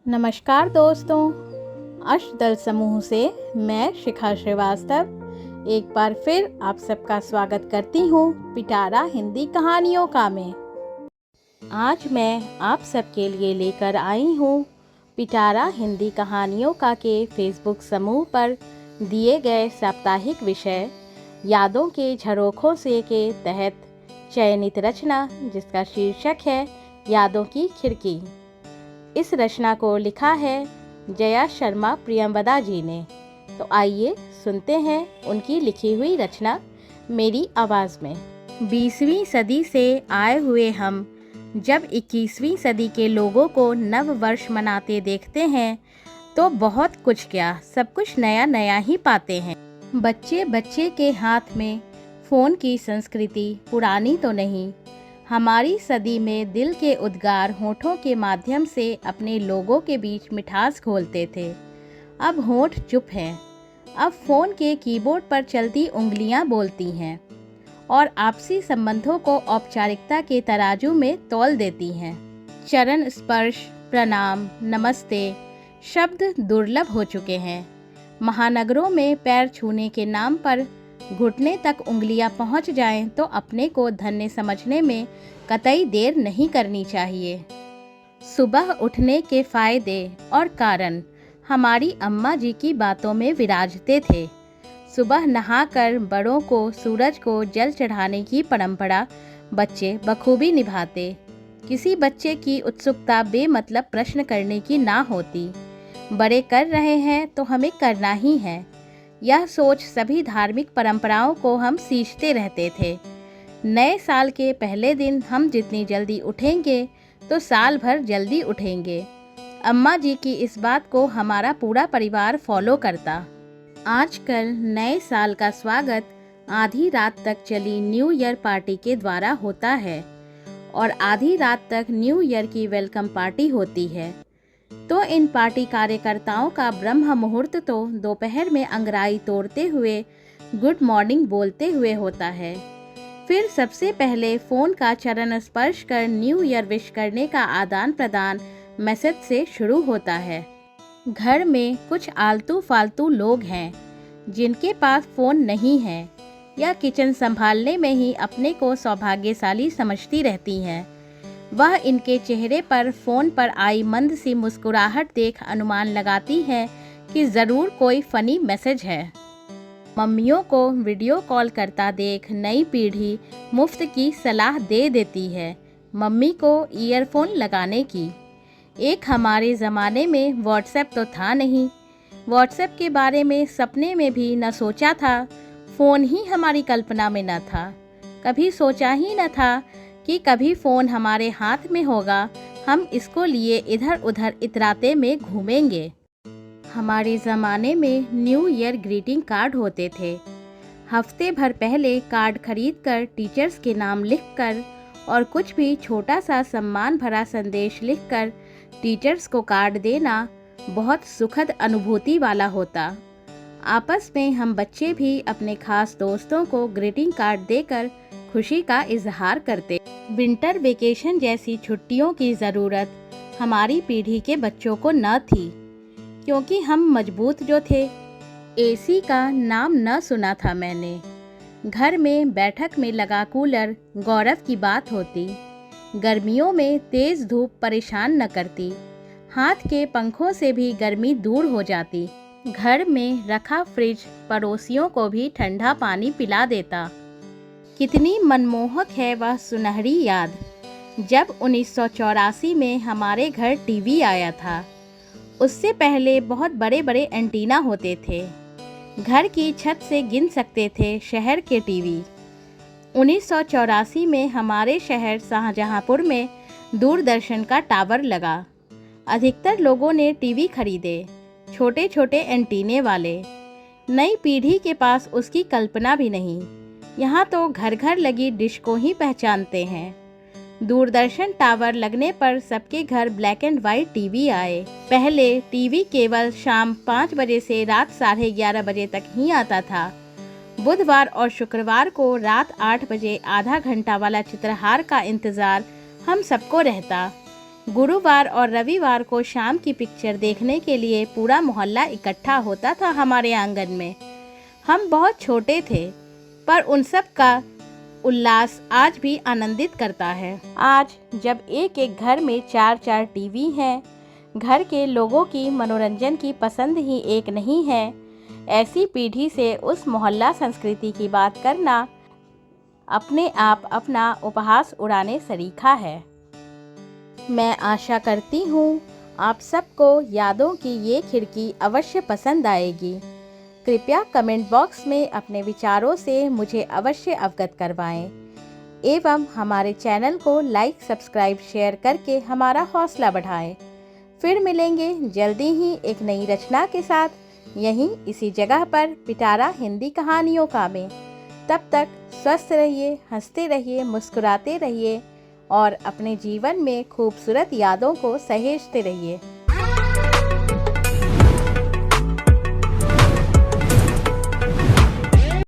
नमस्कार दोस्तों, अष्टदल समूह से मैं शिखा श्रीवास्तव एक बार फिर आप सबका स्वागत करती हूँ पिटारा हिंदी कहानियों का में। आज मैं आप सबके लिए लेकर आई हूँ पिटारा हिंदी कहानियों का के फेसबुक समूह पर दिए गए साप्ताहिक विषय यादों के झरोखों से के तहत चयनित रचना, जिसका शीर्षक है यादों की खिड़की। इस रचना को लिखा है जया शर्मा प्रियंवदा जी ने। तो आइए सुनते हैं उनकी लिखी हुई रचना मेरी आवाज़ में। 20वीं सदी से आए हुए हम जब 21वीं सदी के लोगों को नव वर्ष मनाते देखते हैं तो बहुत कुछ क्या सब कुछ नया नया ही पाते हैं। बच्चे बच्चे के हाथ में फ़ोन की संस्कृति पुरानी तो नहीं। हमारी सदी में दिल के उद्गार होठों के माध्यम से अपने लोगों के बीच मिठास घोलते थे। अब होठ चुप हैं। अब फ़ोन के कीबोर्ड पर चलती उंगलियां बोलती हैं और आपसी संबंधों को औपचारिकता के तराजू में तौल देती हैं। चरण स्पर्श, प्रणाम, नमस्ते शब्द दुर्लभ हो चुके हैं। महानगरों में पैर छूने के नाम पर घुटने तक उंगलियां पहुंच जाएं तो अपने को धन्य समझने में कतई देर नहीं करनी चाहिए। सुबह उठने के फायदे और कारण हमारी अम्मा जी की बातों में विराजते थे। सुबह नहाकर बड़ों को सूरज को जल चढ़ाने की परंपरा बच्चे बखूबी निभाते। किसी बच्चे की उत्सुकता बेमतलब प्रश्न करने की ना होती। बड़े कर रहे हैं तो हमें करना ही है, यह सोच सभी धार्मिक परंपराओं को हम सींचते रहते थे। नए साल के पहले दिन हम जितनी जल्दी उठेंगे तो साल भर जल्दी उठेंगे। अम्मा जी की इस बात को हमारा पूरा परिवार फॉलो करता। आजकल नए साल का स्वागत आधी रात तक चली न्यू ईयर पार्टी के द्वारा होता है और आधी रात तक न्यू ईयर की वेलकम पार्टी होती है। तो इन पार्टी कार्यकर्ताओं का ब्रह्म मुहूर्त तो दोपहर में अंगराई तोड़ते हुए गुड मॉर्निंग बोलते हुए होता है। फिर सबसे पहले फ़ोन का चरण स्पर्श कर न्यू ईयर विश करने का आदान प्रदान मैसेज से शुरू होता है। घर में कुछ आलतू फालतू लोग हैं जिनके पास फ़ोन नहीं है या किचन संभालने में ही अपने को सौभाग्यशाली समझती रहती हैं। वह इनके चेहरे पर फ़ोन पर आई मंद सी मुस्कुराहट देख अनुमान लगाती है कि ज़रूर कोई फ़नी मैसेज है। मम्मियों को वीडियो कॉल करता देख नई पीढ़ी मुफ्त की सलाह दे देती है मम्मी को ईयरफोन लगाने की। एक हमारे ज़माने में व्हाट्सएप तो था नहीं। व्हाट्सएप के बारे में सपने में भी न सोचा था। फ़ोन ही हमारी कल्पना में न था। कभी सोचा ही न था कि कभी फ़ोन हमारे हाथ में होगा, हम इसको लिए इधर उधर इतराते में घूमेंगे। हमारे ज़माने में न्यू ईयर ग्रीटिंग कार्ड होते थे। हफ्ते भर पहले कार्ड खरीदकर टीचर्स के नाम लिखकर और कुछ भी छोटा सा सम्मान भरा संदेश लिखकर टीचर्स को कार्ड देना बहुत सुखद अनुभूति वाला होता। आपस में हम बच्चे भी अपने खास दोस्तों को ग्रीटिंग कार्ड देकर खुशी का इजहार करते। विंटर वेकेशन जैसी छुट्टियों की ज़रूरत हमारी पीढ़ी के बच्चों को न थी, क्योंकि हम मजबूत जो थे। एसी का नाम न सुना था मैंने। घर में बैठक में लगा कूलर गौरव की बात होती। गर्मियों में तेज़ धूप परेशान न करती। हाथ के पंखों से भी गर्मी दूर हो जाती। घर में रखा फ्रिज पड़ोसियों को भी ठंडा पानी पिला देता। कितनी मनमोहक है वह सुनहरी याद जब 1984 में हमारे घर टीवी आया था। उससे पहले बहुत बड़े बड़े एंटीना होते थे। घर की छत से गिन सकते थे शहर के टीवी। 1984 में हमारे शहर शाहजहांपुर में दूरदर्शन का टावर लगा। अधिकतर लोगों ने टीवी खरीदे, छोटे छोटे एंटीने वाले। नई पीढ़ी के पास उसकी कल्पना भी नहीं। यहाँ तो घर घर लगी डिश को ही पहचानते हैं। दूरदर्शन टावर लगने पर सबके घर ब्लैक एंड वाइट टीवी आए। पहले टीवी केवल शाम 5 बजे से रात 11:30 बजे तक ही आता था। बुधवार और शुक्रवार को रात 8 बजे आधा घंटा वाला चित्रहार का इंतज़ार हम सबको रहता। गुरुवार और रविवार को शाम की पिक्चर देखने के लिए पूरा मोहल्ला इकट्ठा होता था हमारे आंगन में। हम बहुत छोटे थे, पर उन सब का उल्लास आज भी आनंदित करता है। आज जब एक एक घर में 4-4 टीवी हैं, घर के लोगों की मनोरंजन की पसंद ही एक नहीं है, ऐसी पीढ़ी से उस मोहल्ला संस्कृति की बात करना अपने आप अपना उपहास उड़ाने सरीखा है। मैं आशा करती हूँ आप सबको यादों की ये खिड़की अवश्य पसंद आएगी। कृपया कमेंट बॉक्स में अपने विचारों से मुझे अवश्य अवगत करवाएं एवं हमारे चैनल को लाइक, सब्सक्राइब, शेयर करके हमारा हौसला बढ़ाएं। फिर मिलेंगे जल्दी ही एक नई रचना के साथ, यहीं इसी जगह पर पिटारा हिंदी कहानियों का में। तब तक स्वस्थ रहिए, हंसते रहिए, मुस्कुराते रहिए और अपने जीवन में खूबसूरत यादों को सहेजते रहिए।